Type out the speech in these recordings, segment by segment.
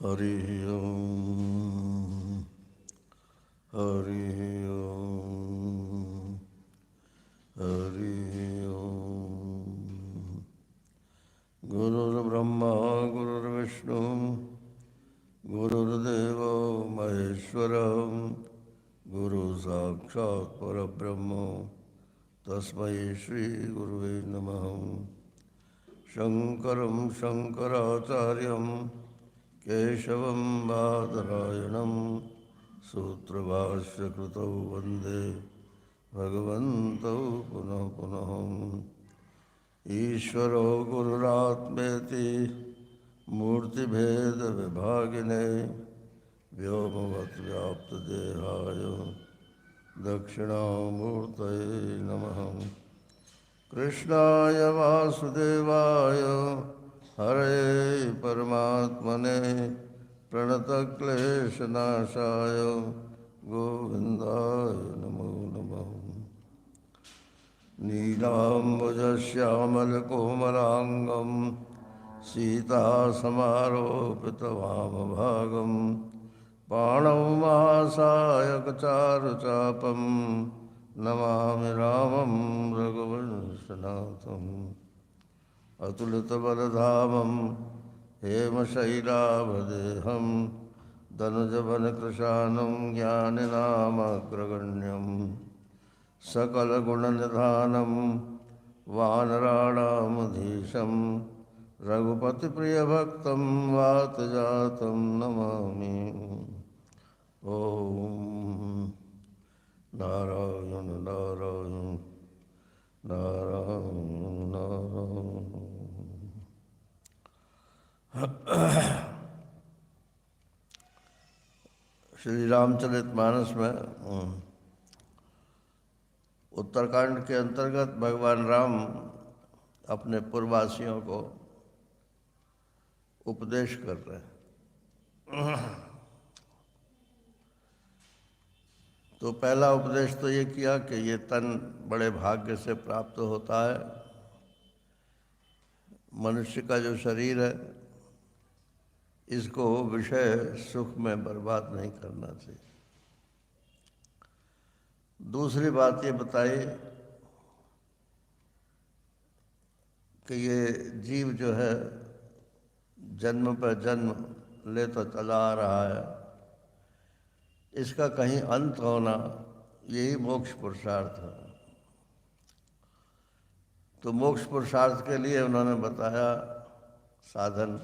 हरिः ओम् हरिः ओम् हरिः ओम्। गुरुर्ब्रह्मा गुरुर्विष्णु गुरुर्देवो महेश्वरः गुरुसाक्षात् परब्रह्म तस्मै श्रीगुरुवे नमः। शङ्करं शङ्कराचार्यं केशवं बादरायणं सूत्रभाष्यकृतौ वन्दे भगवन्तौ पुनः पुनः। ईश्वरो गुरुरात्मेति मूर्तिभेदविभागिने व्योमवद्व्याप्तदेहाय दक्षिणामूर्तये नमः। कृष्णाय वासुदेवाय हरे परमात्मने प्रणतक्लेशनाशाय गोविन्दाय नमो नमः। नीलाम्बुजश्यामलकोमलाङ्गं सीतासमारोपितवामभागं पाणौ महासायकचारुचापं नमामि रामं रघुवंशनाथम्। अतुलितबलधामं हेमशैलाभदेहं दनुजवनकृशानं ज्ञानिनामग्रगण्यं सकलगुणनिधानं वानराणामधीशं रघुपतिप्रियभक्तं वातजातं नमामि। ॐ नारायण नारायण नारायण नारायण। श्री रामचरितमानस में उत्तरकांड के अंतर्गत भगवान राम अपने पूर्ववासियों को उपदेश कर रहे हैं। तो पहला उपदेश तो ये किया कि ये तन बड़े भाग्य से प्राप्त होता है। मनुष्य का जो शरीर है इसको विषय सुख में बर्बाद नहीं करना चाहिए। दूसरी बात ये बताई कि ये जीव जो है जन्म पर जन्म ले तो चला आ रहा है, इसका कहीं अंत होना यही मोक्ष पुरुषार्थ है। तो मोक्ष पुरुषार्थ के लिए उन्होंने बताया साधन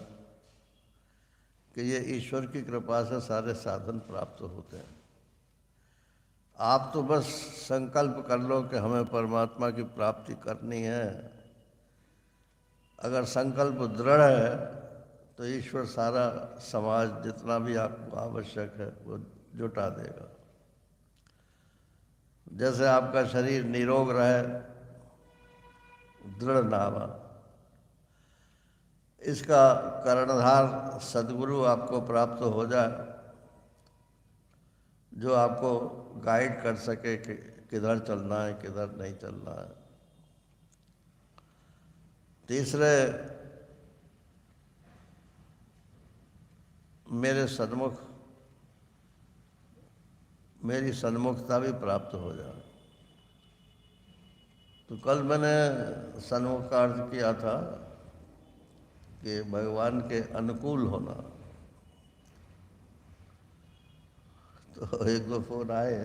कि ये ईश्वर की कृपा से सारे साधन प्राप्त होते हैं। आप तो बस संकल्प कर लो कि हमें परमात्मा की प्राप्ति करनी है। अगर संकल्प दृढ़ है तो ईश्वर सारा समाज जितना भी आपको आवश्यक है वो जुटा देगा। जैसे आपका शरीर निरोग रहे, दृढ़ नावा, इसका कर्णधार सद्गुरु आपको प्राप्त हो जाए जो आपको गाइड कर सके कि किधर चलना है किधर नहीं चलना है। तीसरे, मेरी सन्मुखता भी प्राप्त हो जाए। तो कल मैंने सन्मुख का अर्थ किया था कि भगवान के अनुकूल होना। तो एक दो फोन आए,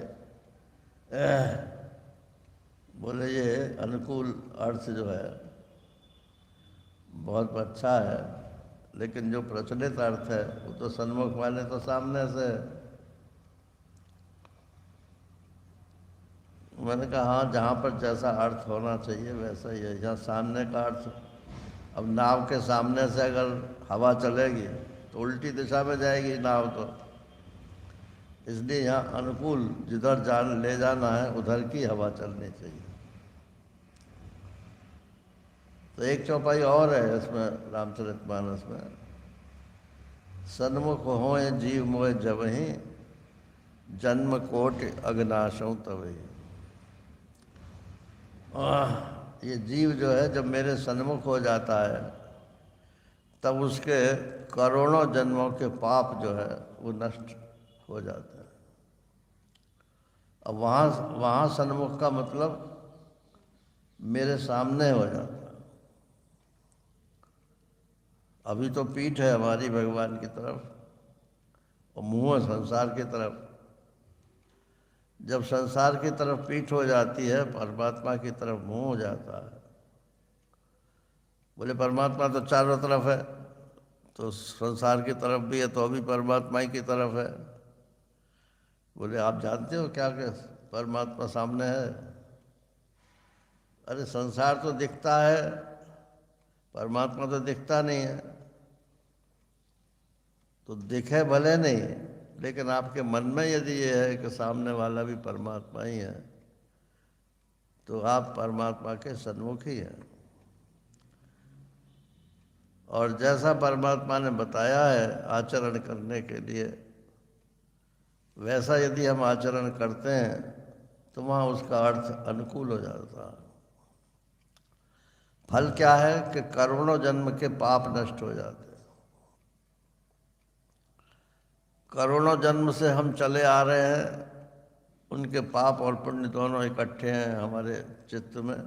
बोले ये अनुकूल अर्थ जो है बहुत अच्छा है, लेकिन जो प्रचलित अर्थ है वो तो सन्मुख माने तो सामने से। मैंने कहा हाँ, जहाँ पर जैसा अर्थ होना चाहिए वैसा ही है। यहाँ सामने का अर्थ, अब नाव के सामने से अगर हवा चलेगी तो उल्टी दिशा में जाएगी नाव, तो इसलिए यहाँ अनुकूल जिधर ले जाना है उधर की हवा चलनी चाहिए। तो एक चौपाई और है इसमें रामचरितमानस में, सन्मुख होए जीव मोए जबहि जन्म कोट अग्नाशों तबहि। ये जीव जो है जब मेरे सन्मुख हो जाता है तब उसके करोड़ों जन्मों के पाप जो है वो नष्ट हो जाते हैं। अब वहाँ वहाँ सन्मुख का मतलब मेरे सामने हो जाता है। अभी तो पीठ है हमारी भगवान की तरफ और मुँह है संसार की तरफ। जब संसार की तरफ पीठ हो जाती है, परमात्मा की तरफ मुँह हो जाता है। बोले परमात्मा तो चारों तरफ है, तो संसार की तरफ भी है तो अभी परमात्मा ही की तरफ है। बोले आप जानते हो क्या कि परमात्मा सामने है? अरे संसार तो दिखता है, परमात्मा तो दिखता नहीं है। तो दिखे भले नहीं, लेकिन आपके मन में यदि ये है कि सामने वाला भी परमात्मा ही है, तो आप परमात्मा के सन्मुख ही हैं। और जैसा परमात्मा ने बताया है आचरण करने के लिए, वैसा यदि हम आचरण करते हैं तो वहाँ उसका अर्थ अनुकूल हो जाता है। फल क्या है कि करोड़ों जन्म के पाप नष्ट हो जाते हैं। करोड़ों जन्म से हम चले आ रहे हैं, उनके पाप और पुण्य दोनों इकट्ठे हैं हमारे चित्त में।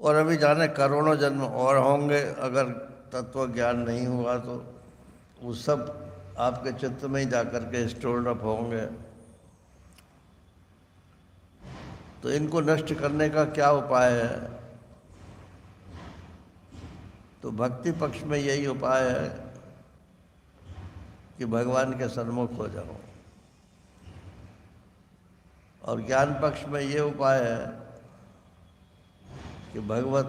और अभी जाने करोड़ों जन्म और होंगे, अगर तत्व ज्ञान नहीं हुआ तो वो सब आपके चित्त में ही जाकर के स्टोर्ड अप होंगे। तो इनको नष्ट करने का क्या उपाय है? तो भक्ति पक्ष में यही उपाय है कि भगवान के सन्मुख हो जाओ। और ज्ञान पक्ष में ये उपाय है कि भगवत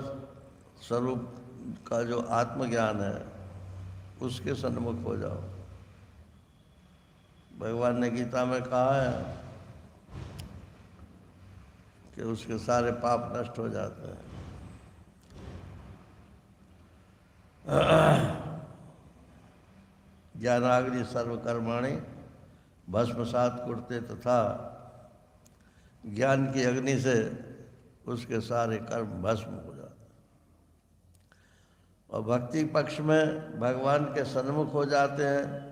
स्वरूप का जो आत्मज्ञान है उसके सन्मुख हो जाओ। भगवान ने गीता में कहा है कि उसके सारे पाप नष्ट हो जाते हैं। ज्ञानाग्नि सर्वकर्माणि भस्मसात कुरुते तथा, ज्ञान की अग्नि से उसके सारे कर्म भस्म हो जाते हैं। और भक्ति पक्ष में भगवान के सन्मुख हो जाते हैं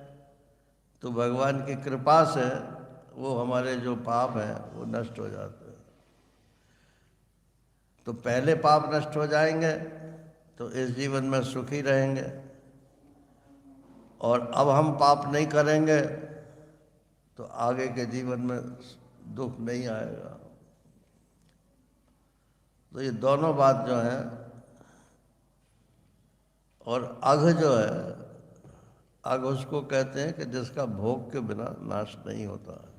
तो भगवान की कृपा से वो हमारे जो पाप हैं वो नष्ट हो जाते हैं। तो पहले पाप नष्ट हो जाएंगे तो इस जीवन में सुखी रहेंगे, और अब हम पाप नहीं करेंगे तो आगे के जीवन में दुख नहीं आएगा। तो ये दोनों बात जो है, और अघ जो है, अघ उसको कहते हैं कि जिसका भोग के बिना नाश नहीं होता है।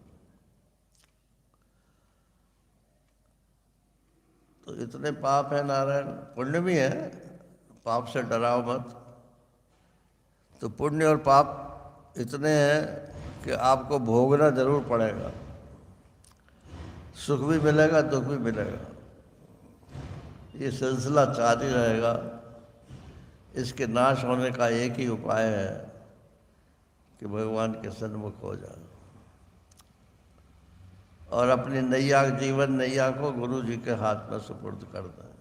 तो इतने पाप है नारायण, पुण्य भी है, पाप से डराओ मत। तो पुण्य और पाप इतने हैं कि आपको भोगना जरूर पड़ेगा। सुख भी मिलेगा, दुख भी मिलेगा, ये सिलसिला जारी रहेगा। इसके नाश होने का एक ही उपाय है कि भगवान के सन्मुख हो जाए और अपनी नैया, जीवन नैया को गुरु जी के हाथ में सुपुर्द कर दें।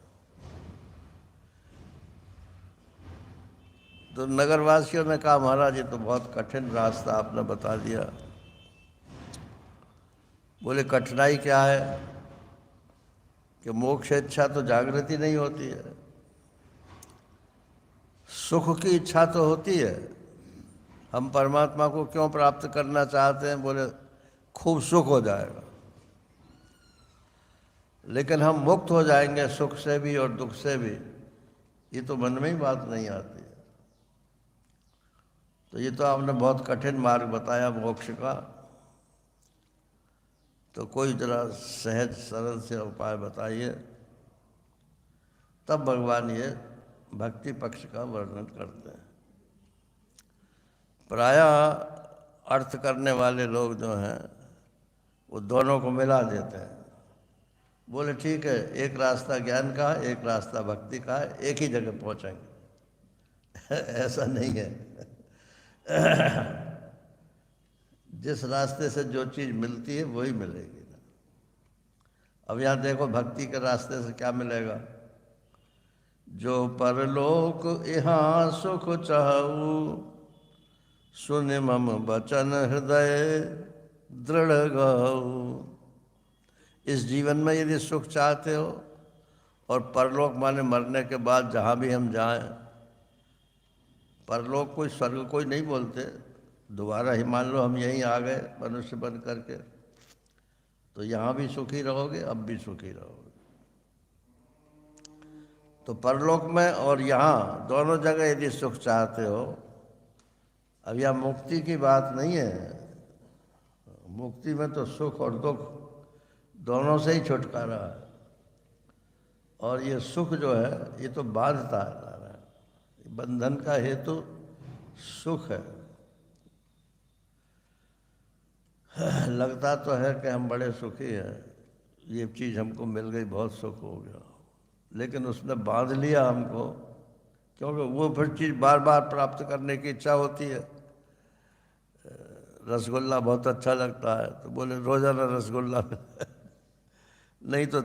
तो नगरवासियों ने कहा महाराज ये तो बहुत कठिन रास्ता आपने बता दिया। बोले कठिनाई क्या है कि मोक्ष इच्छा तो जागृति नहीं होती है, सुख की इच्छा तो होती है। हम परमात्मा को क्यों प्राप्त करना चाहते हैं? बोले खूब सुख हो जाएगा, लेकिन हम मुक्त हो जाएंगे सुख से भी और दुख से भी, ये तो मन में ही बात नहीं आती है। तो ये तो आपने बहुत कठिन मार्ग बताया मोक्ष का, तो कोई जरा सहज सरल से उपाय बताइए। तब भगवान ये भक्ति पक्ष का वर्णन करते हैं। प्रायः अर्थ करने वाले लोग जो हैं वो दोनों को मिला देते हैं। बोले ठीक है, एक रास्ता ज्ञान का है, एक रास्ता भक्ति का है, एक ही जगह पहुंचेंगे। ऐसा नहीं है। जिस रास्ते से जो चीज़ मिलती है वही मिलेगी ना। अब यहाँ देखो भक्ति के रास्ते से क्या मिलेगा? जो परलोक यहाँ सुख चाहू, सुन मम बचन हृदय दृढ़ गऊ। इस जीवन में यदि सुख चाहते हो, और परलोक माने मरने के बाद जहाँ भी हम जाएं, परलोक कोई स्वर्ग कोई नहीं बोलते, दोबारा ही मान लो हम यहीं आ गए मनुष्य बन करके, तो यहाँ भी सुखी रहोगे, अब भी सुखी रहोगे। तो परलोक में और यहाँ दोनों जगह यदि सुख चाहते हो, अब यहाँ मुक्ति की बात नहीं है, मुक्ति में तो सुख और दुख दोनों से ही छुटकारा है। और ये सुख जो है ये तो बांधता है, बंधन का हेतु सुख है। लगता तो है कि हम बड़े सुखी हैं, ये चीज़ हमको मिल गई, बहुत सुख हो गया, लेकिन उसने बांध लिया हमको, क्योंकि वो फिर चीज़ बार बार प्राप्त करने की इच्छा होती है। रसगुल्ला बहुत अच्छा लगता है तो बोले रोज़ाना रसगुल्ला नहीं तो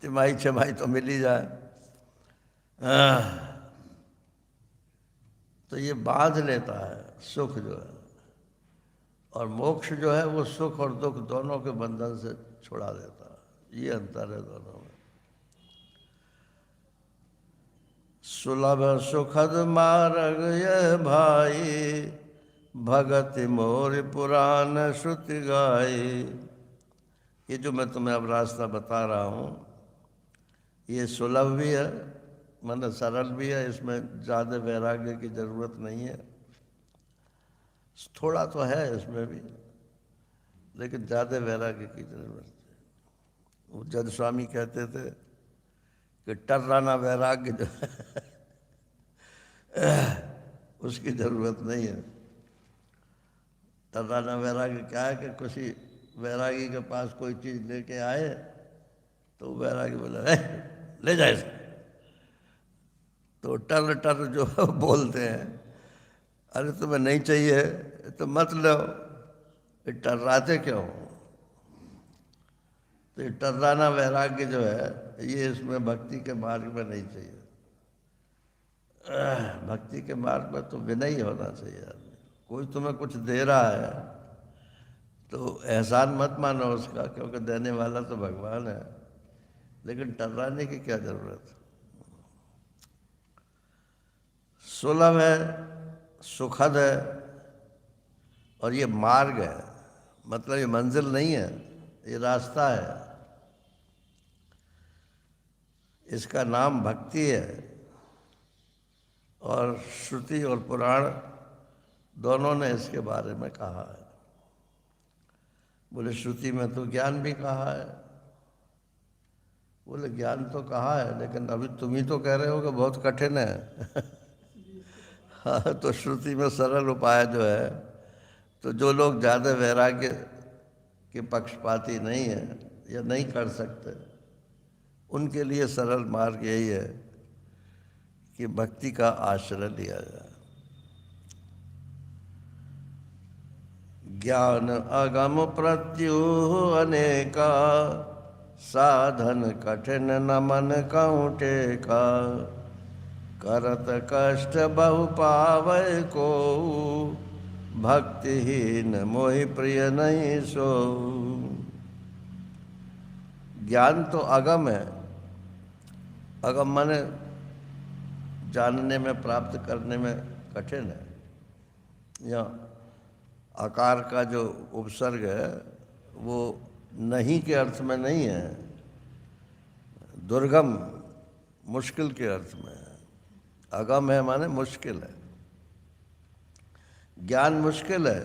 तिमाही छमाही तो मिल ही जाए। तो ये बांध लेता है सुख जो है, और मोक्ष जो है वो सुख और दुख दोनों के बंधन से छुड़ा देता है। ये अंतर है दोनों में। सुलभ सुखद मार्ग यह भाई, भगति मोर पुराण श्रुति गाई। ये जो मैं तुम्हें अब रास्ता बता रहा हूँ, ये सुलभ भी है, मतलब सरल भी है, इसमें ज़्यादा वैराग्य की ज़रूरत नहीं है। थोड़ा तो है इसमें भी, लेकिन ज़्यादा वैराग्य की ज़रूरत है। वो जज स्वामी कहते थे कि टर्राना वैराग्य जो उसकी ज़रूरत नहीं है। टर्राना वैराग्य क्या है कि किसी वैरागी के पास कोई चीज़ लेके आए तो वैरागी बोला ले जाए, तो टर टर जो बोलते हैं, अरे तुम्हें नहीं चाहिए तो मत लो, टर्राते क्यों? तो ये टर्राना वैराग्य जो है ये इसमें भक्ति के मार्ग में नहीं चाहिए। भक्ति के मार्ग में तो विनयी होना चाहिए आदमी। कोई तुम्हें कुछ दे रहा है तो एहसान मत मानो उसका, क्योंकि देने वाला तो भगवान है, लेकिन टर्राने की क्या जरूरत। सुलभ है, सुखद है, और ये मार्ग है, मतलब ये मंजिल नहीं है, ये रास्ता है। इसका नाम भक्ति है। और श्रुति और पुराण दोनों ने इसके बारे में कहा है। बोले श्रुति में तो ज्ञान भी कहा है। बोले ज्ञान तो कहा है, लेकिन अभी तुम ही तो कह रहे हो कि बहुत कठिन है। हाँ, तो श्रुति में सरल उपाय जो है, तो जो लोग ज़्यादा वैराग्य के पक्षपाती नहीं है या नहीं कर सकते, उनके लिए सरल मार्ग यही है कि भक्ति का आश्रय लिया जाए। ज्ञान अगम प्रत्युह अनेका, साधन कठिन न मन कौटे का। करत कष्ट बहु पावै को, भक्तिहीन मोहि प्रिय नहीं सो। ज्ञान तो अगम है। अगम माने जानने में, प्राप्त करने में कठिन है। यहाँ आकार का जो उपसर्ग है वो नहीं के अर्थ में नहीं है, दुर्गम मुश्किल के अर्थ में है। अगम है माने मुश्किल है। ज्ञान मुश्किल है।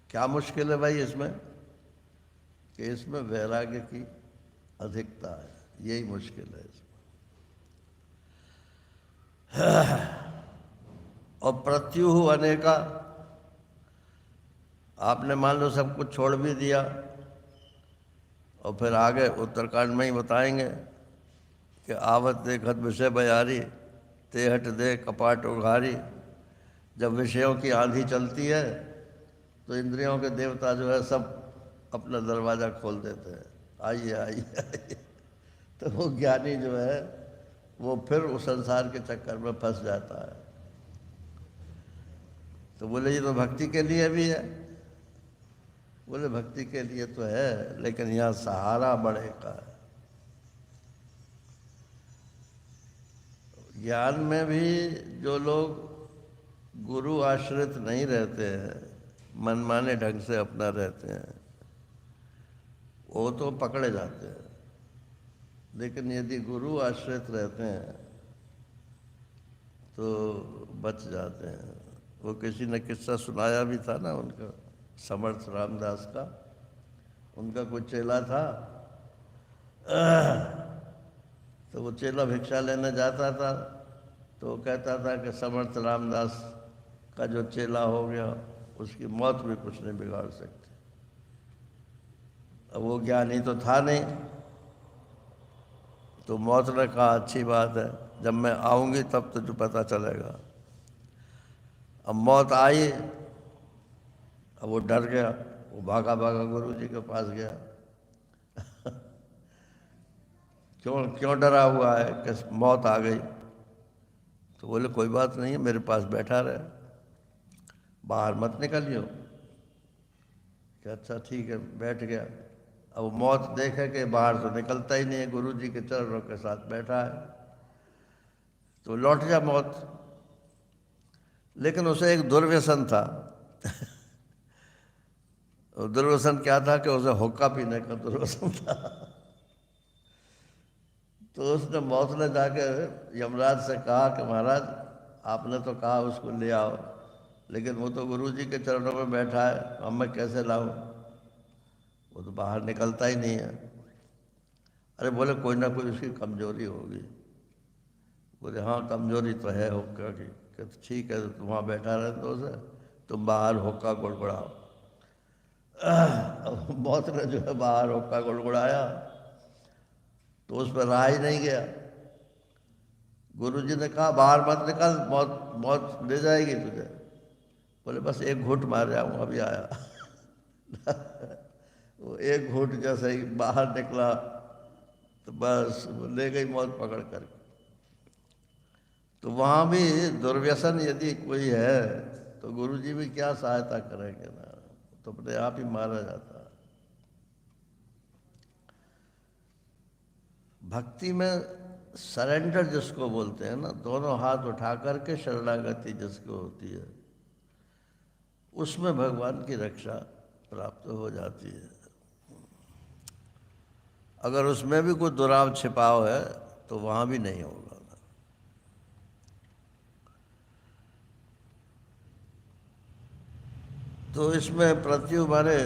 क्या मुश्किल है भाई इसमें? कि इसमें वैराग्य की अधिकता है, यही मुश्किल है इसमें। और प्रत्युह अनेका, आपने मान लो सब कुछ छोड़ भी दिया और फिर आगे उत्तरकांड में ही बताएंगे कि आवत देखत विषय बयारी, तेहट दे कपाट उघारी। जब विषयों की आंधी चलती है तो इंद्रियों के देवता जो है सब अपना दरवाज़ा खोल देते हैं, आइए आइए आइए। तो वो ज्ञानी जो है वो फिर उस संसार के चक्कर में फंस जाता है। तो बोले ये तो भक्ति के लिए भी है। बोले भक्ति के लिए तो है, लेकिन यहाँ सहारा बड़े का है। ज्ञान में भी जो लोग गुरु आश्रित नहीं रहते हैं, मनमाने ढंग से अपना रहते हैं, वो तो पकड़े जाते हैं। लेकिन यदि गुरु आश्रित रहते हैं तो बच जाते हैं। वो किसी ने किस्सा सुनाया भी था ना उनका, समर्थ रामदास का। उनका कोई चेला था, तो वो चेला भिक्षा लेने जाता था, तो वो कहता था कि समर्थ रामदास का जो चेला हो गया उसकी मौत भी कुछ नहीं बिगाड़ सकती। अब वो ज्ञानी तो था नहीं, तो मौत ने कहा अच्छी बात है, जब मैं आऊँगी तब तुझे पता चलेगा। अब मौत आई, अब वो डर गया, वो भागा भागा गुरु जी के पास गया। क्यों क्यों डरा हुआ है कि मौत आ गई? तो बोले कोई बात नहीं है, मेरे पास बैठा रहे, बाहर मत निकलियो। कि अच्छा ठीक है, बैठ गया। अब मौत देखे कि बाहर तो निकलता ही नहीं है, गुरु जी के चरणों के साथ बैठा है, तो लौट जा मौत। लेकिन उसे एक दुर्व्यसन था। दुर्व्यसन क्या था कि उसे हुक्का पीने का दुर्व्यसन था। तो उसने मौत ने जाके यमराज से कहा कि महाराज आपने तो कहा उसको ले आओ, लेकिन वो तो गुरु जी के चरणों में बैठा है, अब मैं कैसे लाऊं? वो तो बाहर निकलता ही नहीं है। अरे बोले कोई ना कोई उसकी कमजोरी होगी। बोले हाँ कमजोरी तो है हुक्का की। कहते ठीक है, तो तुम वहाँ बैठा रहे तो उसे तुम बाहर हुक्का गुड़गुड़ाओ। अब मौत ने जो है बाहर हुक्का गुड़गुड़ाया तो उस पर रहा ही नहीं गया। गुरु जी ने कहा बाहर मत निकल, मौत मौत ले जाएगी तुझे। बोले बस एक घूंट मार जाऊँ, अभी आया। वो एक घूंट जैसे ही बाहर निकला तो बस वो ले गई मौत पकड़ कर। तो वहाँ भी दुर्व्यसन यदि कोई है तो गुरु जी भी क्या सहायता करेंगे ना, तो अपने आप ही मारा जाता है। भक्ति में सरेंडर जिसको बोलते हैं ना, दोनों हाथ उठा करके शरणागति जिसको होती है, उसमें भगवान की रक्षा प्राप्त हो जाती है। अगर उसमें भी कोई दुराव छिपाव है तो वहाँ भी नहीं होगा। तो इसमें प्रत्यु माने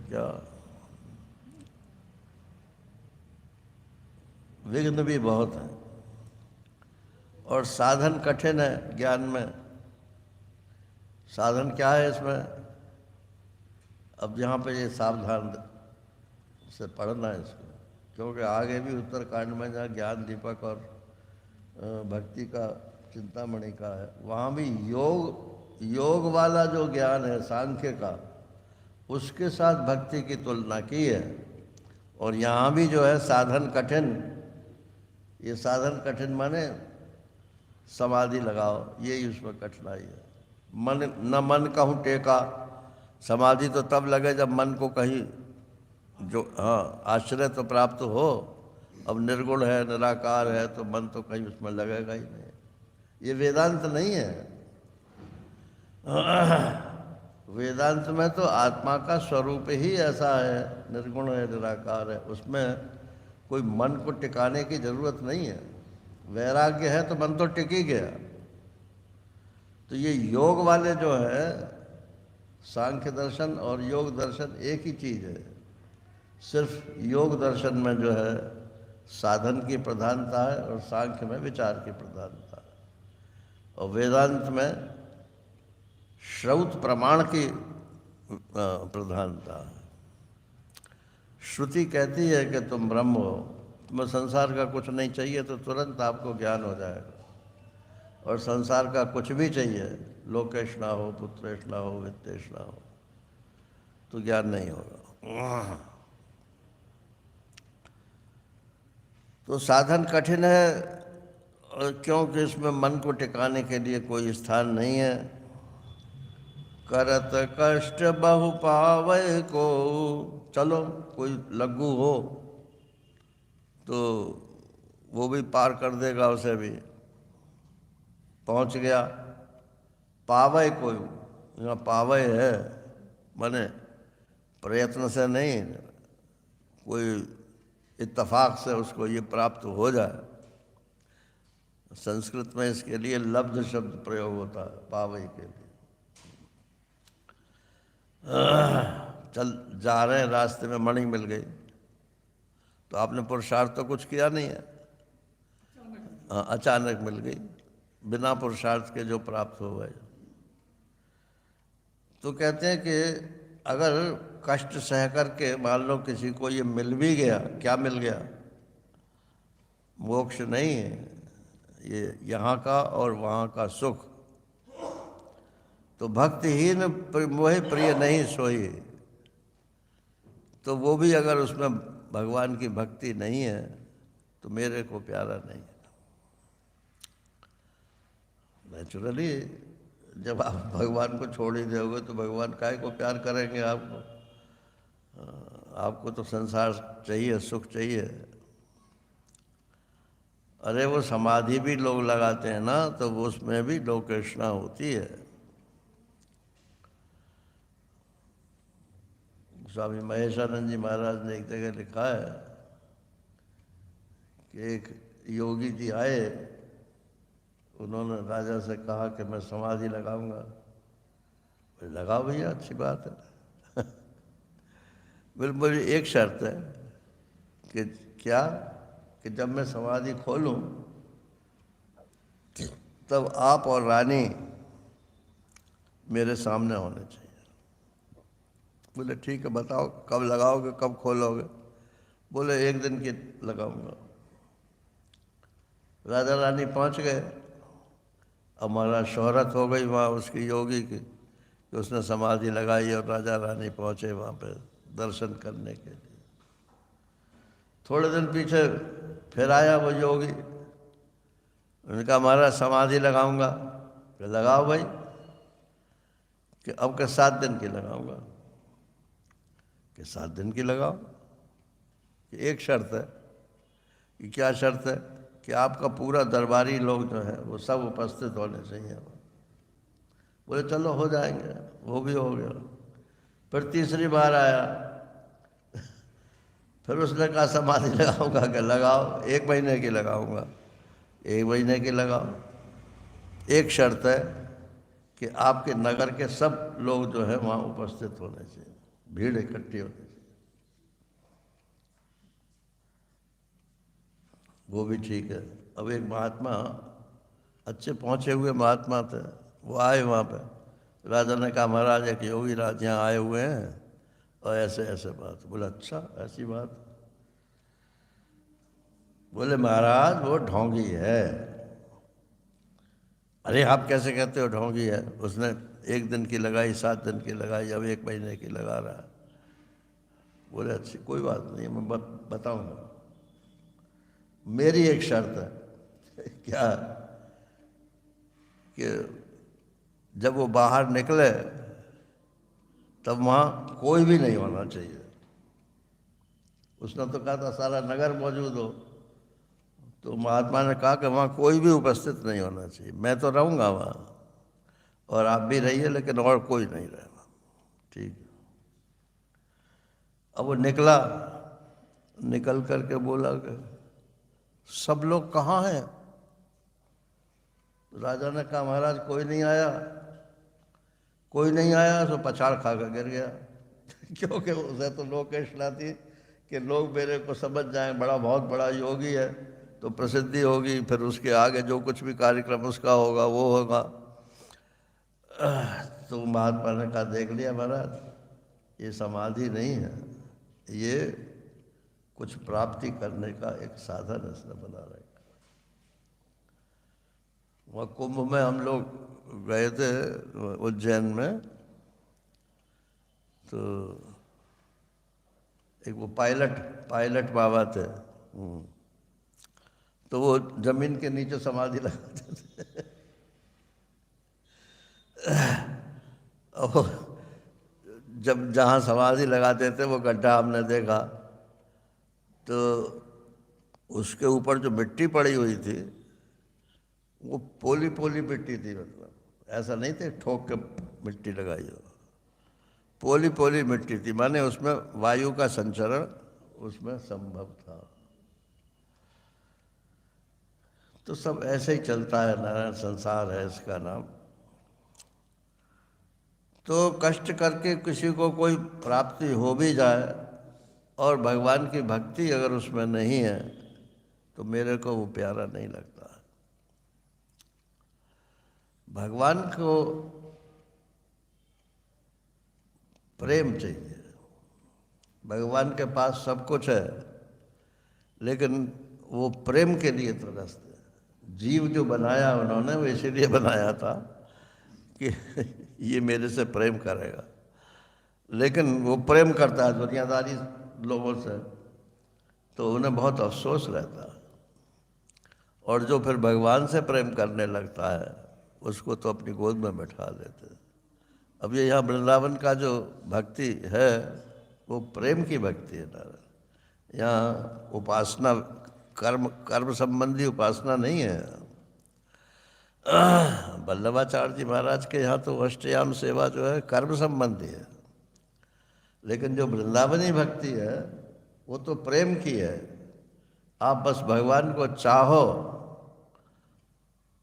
क्या विघ्न भी बहुत है और साधन कठिन है। ज्ञान में साधन क्या है इसमें? अब यहाँ पे ये सावधान से पढ़ना है इसको, क्योंकि आगे भी उत्तरकांड में जहाँ ज्ञान दीपक और भक्ति का चिंतामणि का है, वहाँ भी योग वाला जो ज्ञान है सांख्य का, उसके साथ भक्ति की तुलना की है। और यहाँ भी जो है साधन कठिन, ये साधन कठिन माने समाधि लगाओ, यही उसमें कठिनाई है। मन न मन कहूँ टेका, समाधि तो तब लगे जब मन को कहीं जो हाँ आश्रय तो प्राप्त हो। अब निर्गुण है निराकार है तो मन तो कहीं उसमें लगेगा ही नहीं। ये वेदांत नहीं है। वेदांत में तो आत्मा का स्वरूप ही ऐसा है, निर्गुण है निराकार है, उसमें कोई मन को टिकाने की जरूरत नहीं है। वैराग्य है तो मन तो टिक ही गया। तो ये योग वाले जो है, सांख्य दर्शन और योग दर्शन एक ही चीज़ है। सिर्फ योग दर्शन में जो है साधन की प्रधानता है और सांख्य में विचार की प्रधानता है, और वेदांत में श्रौत प्रमाण की प्रधानता है। श्रुति कहती है कि तुम ब्रह्म हो, तुम्हें संसार का कुछ नहीं चाहिए तो तुरंत आपको ज्ञान हो जाएगा। और संसार का कुछ भी चाहिए, लोकेश ना हो, पुत्रेश ना हो, वित्तेश ना हो, तो ज्ञान नहीं होगा। तो साधन कठिन है क्योंकि इसमें मन को टिकाने के लिए कोई स्थान नहीं है। करत कष्ट बहु पावै को, चलो कोई लघु हो तो वो भी पार कर देगा, उसे भी पहुंच गया। पावै कोई, यहाँ पावै है माने प्रयत्न से नहीं, कोई इत्तफाक से उसको ये प्राप्त हो जाए। संस्कृत में इसके लिए लब्ध शब्द प्रयोग होता है पावई के लिए। चल जा रहे हैं, रास्ते में मणि मिल गई, तो आपने पुरुषार्थ तो कुछ किया नहीं है, अचानक मिल गई, बिना पुरुषार्थ के जो प्राप्त हो गए। तो कहते हैं कि अगर कष्ट सह करके मान लो किसी को ये मिल भी गया, क्या मिल गया? मोक्ष नहीं है ये, यहाँ का और वहाँ का सुख। तो भक्तिहीन मोहि प्रिय नहीं सोई, तो वो भी अगर उसमें भगवान की भक्ति नहीं है तो मेरे को प्यारा नहीं है। नेचुरली जब आप भगवान को छोड़ ही दोगे तो भगवान काहे को प्यार करेंगे आपको? आपको तो संसार चाहिए, सुख चाहिए। अरे वो समाधि भी लोग लगाते हैं ना, तो वो उसमें भी लोकेशना होती है। स्वामी महेशानंद जी महाराज ने एक जगह लिखा है कि एक योगी जी आए, उन्होंने राजा से कहा कि मैं समाधि लगाऊंगा। लगाओ भैया, अच्छी बात है। बिल्कुल, एक शर्त है कि क्या, कि जब मैं समाधि खोलूं तब आप और रानी मेरे सामने होने चाहिए। बोले ठीक है, बताओ कब लगाओगे, कब खोलोगे? बोले एक दिन की लगाऊंगा। राजा रानी पहुंच गए। अब महाराज शोहरत हो गई वहाँ उसकी योगी की कि उसने समाधि लगाई और राजा रानी पहुँचे वहाँ पे दर्शन करने के लिए। थोड़े दिन पीछे फिर आया वो योगी, उनका महाराज समाधि लगाऊंगा। कि लगाओ भाई, कि अब के 7 दिन की लगाऊंगा। कि 7 दिन की लगाओ, कि एक शर्त है। कि क्या शर्त है? कि आपका पूरा दरबारी लोग जो है वो सब उपस्थित होने चाहिए। बोले चलो हो जाएंगे, वो भी हो गया। फिर तीसरी बार आया, फिर उसने कहा समाधि लगाऊंगा। कि लगाओ, 1 महीने की लगाऊंगा। 1 महीने की लगाओ। एक शर्त है कि आपके नगर के सब लोग जो है वहाँ उपस्थित होने चाहिए, भीड़ इकट्ठी होनी चाहिए। वो भी ठीक है। अब एक महात्मा, अच्छे पहुँचे हुए महात्मा थे, वो आए वहाँ पे। राजा ने कहा महाराज एक योगी राज यहाँ आए हुए हैं और ऐसे ऐसे बात। बोला अच्छा, ऐसी बात? बोले महाराज वो ढोंगी है। अरे आप कैसे कहते हो ढोंगी है? उसने 1 दिन की लगाई, 7 दिन की लगाई, अब 1 महीने की लगा रहा है। बोले अच्छी, कोई बात नहीं, मैं बताऊंगा। मेरी एक शर्त है। क्या? कि जब वो बाहर निकले तब वहाँ कोई भी नहीं होना चाहिए। उसने तो कहा था सारा नगर मौजूद हो, तो महात्मा ने कहा कि वहाँ कोई भी उपस्थित नहीं होना चाहिए। मैं तो रहूँगा वहाँ और आप भी रहिए, लेकिन और कोई नहीं रहेगा। ठीक है। अब वो निकला, निकल करके बोला कि सब लोग कहाँ हैं? राजा ने कहा महाराज कोई नहीं आया। कोई नहीं आया तो पछाड़ खा कर गिर गया। क्योंकि उसे तो लोकेशना थी कि लोग मेरे को समझ जाएं, बड़ा बहुत बड़ा योगी है, तो प्रसिद्धि होगी, फिर उसके आगे जो कुछ भी कार्यक्रम उसका होगा वो होगा। तो महात्मा ने कहा देख लिया महाराज, ये समाधि नहीं है, ये कुछ प्राप्ति करने का एक साधन इसने बना रखा। वहाँ कुंभ में हम लोग गए थे उज्जैन में, तो एक वो पायलट बाबा थे, तो वो जमीन के नीचे समाधि लगाते थे। और जब जहाँ समाधि लगाते थे वो गड्ढा हमने देखा, तो उसके ऊपर जो मिट्टी पड़ी हुई थी वो पोली पोली मिट्टी थी, मतलब ऐसा नहीं थे ठोक के मिट्टी लगाई हो, पोली पोली मिट्टी थी, माने उसमें वायु का संचरण उसमें संभव था। तो सब ऐसे ही चलता है, नारायण संसार है इसका नाम। तो कष्ट करके किसी को कोई प्राप्ति हो भी जाए और भगवान की भक्ति अगर उसमें नहीं है तो मेरे को वो प्यारा नहीं लगता। भगवान को प्रेम चाहिए। भगवान के पास सब कुछ है, लेकिन वो प्रेम के लिए तरसते हैं। जीव जो बनाया उन्होंने वो इसीलिए बनाया था कि ये मेरे से प्रेम करेगा, लेकिन वो प्रेम करता है दुनियादारी लोगों से, तो उन्हें बहुत अफसोस रहता है। और जो फिर भगवान से प्रेम करने लगता है उसको तो अपनी गोद में बैठा लेते हैं। अब ये यहाँ वृंदावन का जो भक्ति है वो प्रेम की भक्ति है नारायण। यहाँ उपासना कर्म कर्म संबंधी उपासना नहीं है। वल्लभाचार्य जी महाराज के यहाँ तो अष्टयाम सेवा जो है कर्म संबंधी है, लेकिन जो वृंदावनी भक्ति है वो तो प्रेम की है। आप बस भगवान को चाहो,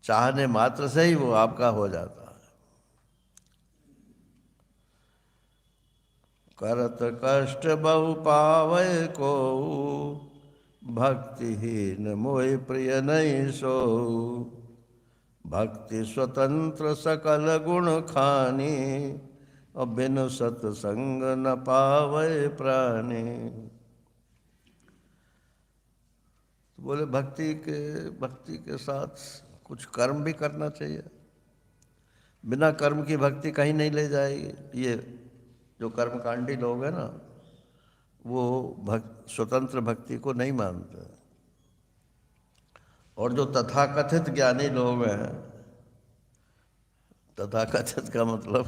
चाहने मात्र से ही वो आपका हो जाता है। करत कष्ट बहु पावै को, भक्तिहीन मोहि प्रिय नहीं सो। भक्ति स्वतंत्र सकल गुण खानी, और बिनु सत्संग न पावै प्राणी। तो बोले भक्ति के साथ कुछ कर्म भी करना चाहिए। बिना कर्म की भक्ति कहीं नहीं ले जाएगी। ये जो कर्मकांडी लोग हैं ना, वो स्वतंत्र भक्ति को नहीं मानते। और जो तथाकथित ज्ञानी लोग हैं, तथाकथित का मतलब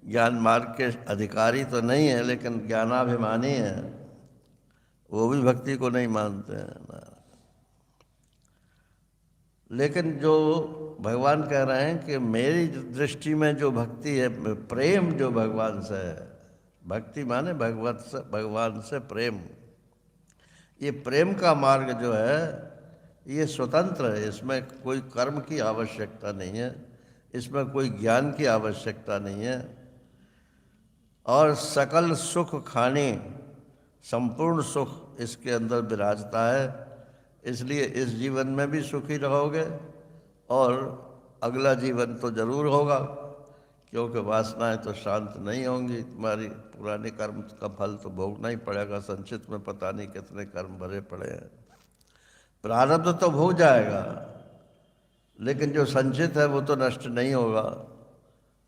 ज्ञान मार्ग के अधिकारी तो नहीं है, लेकिन ज्ञानाभिमानी हैं, वो भी भक्ति को नहीं मानते हैं ना। लेकिन जो भगवान कह रहे हैं कि मेरी दृष्टि में जो भक्ति है, प्रेम जो भगवान से है, भक्ति माने भगवान से प्रेम। ये प्रेम का मार्ग जो है ये स्वतंत्र है, इसमें कोई कर्म की आवश्यकता नहीं है, इसमें कोई ज्ञान की आवश्यकता नहीं है। और सकल सुख खाने, संपूर्ण सुख इसके अंदर विराजता है। इसलिए इस जीवन में भी सुखी रहोगे और अगला जीवन तो जरूर होगा, क्योंकि वासनाएं तो शांत नहीं होंगी। तुम्हारी पुराने कर्म का फल तो भोगना ही पड़ेगा। संचित में पता नहीं कितने कर्म भरे पड़े हैं। प्रारब्ध तो भोग जाएगा, लेकिन जो संचित है वो तो नष्ट नहीं होगा।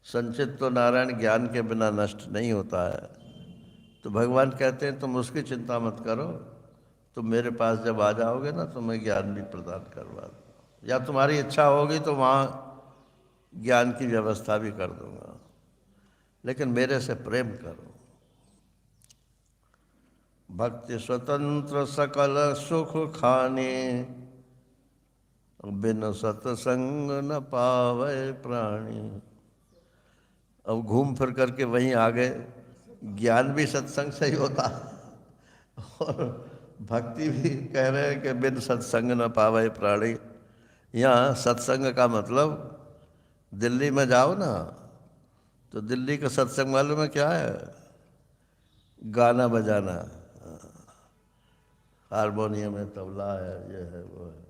संचित तो नारायण ज्ञान के बिना नष्ट नहीं होता है। तो भगवान कहते हैं तुम उसकी चिंता मत करो, तुम मेरे पास जब आ जाओगे ना तो मैं ज्ञान भी प्रदान करवा दूँगा, या तुम्हारी इच्छा होगी तो वहाँ ज्ञान की व्यवस्था भी कर दूँगा, लेकिन मेरे से प्रेम करो। भक्ति स्वतंत्र सकल सुख खाने, बिन सत्संग न पावे प्राणी। अब घूम फिर करके वहीं आ गए, ज्ञान भी सत्संग से ही होता और भक्ति भी कह रहे हैं कि बिन सत्संग न पावे प्राणी। यहाँ सत्संग का मतलब दिल्ली में जाओ ना, तो दिल्ली का सत्संग मालूम है क्या है? गाना बजाना, हारमोनियम है, तबला है, ये है वो है।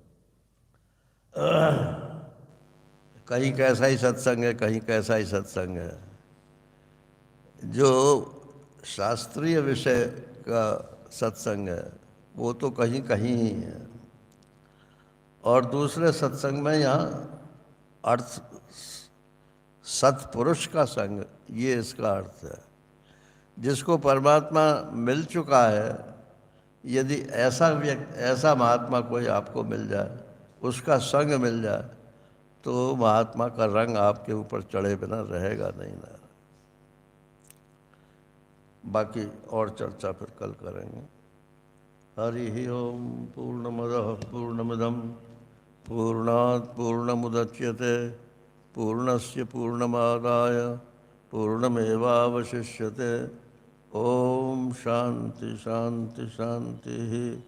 कहीं कैसा ही सत्संग है, कहीं कैसा ही सत्संग है। जो शास्त्रीय विषय का सत्संग है वो तो कहीं कहीं ही है, और दूसरे सत्संग में यहाँ अर्थ सत्पुरुष का संग, ये इसका अर्थ है। जिसको परमात्मा मिल चुका है यदि ऐसा महात्मा कोई आपको मिल जाए, उसका संग मिल जाए, तो महात्मा का रंग आपके ऊपर चढ़े बिना रहेगा नहीं ना। बाकी और चर्चा फिर कल करेंगे। हरि ओम। पूर्णमदः पूर्णमिदं पूर्णात् पूर्णमुदच्यते पूर्णस्य पूर्णमादाय पूर्णमेवावशिष्यते। ओम शांति शांति शांति।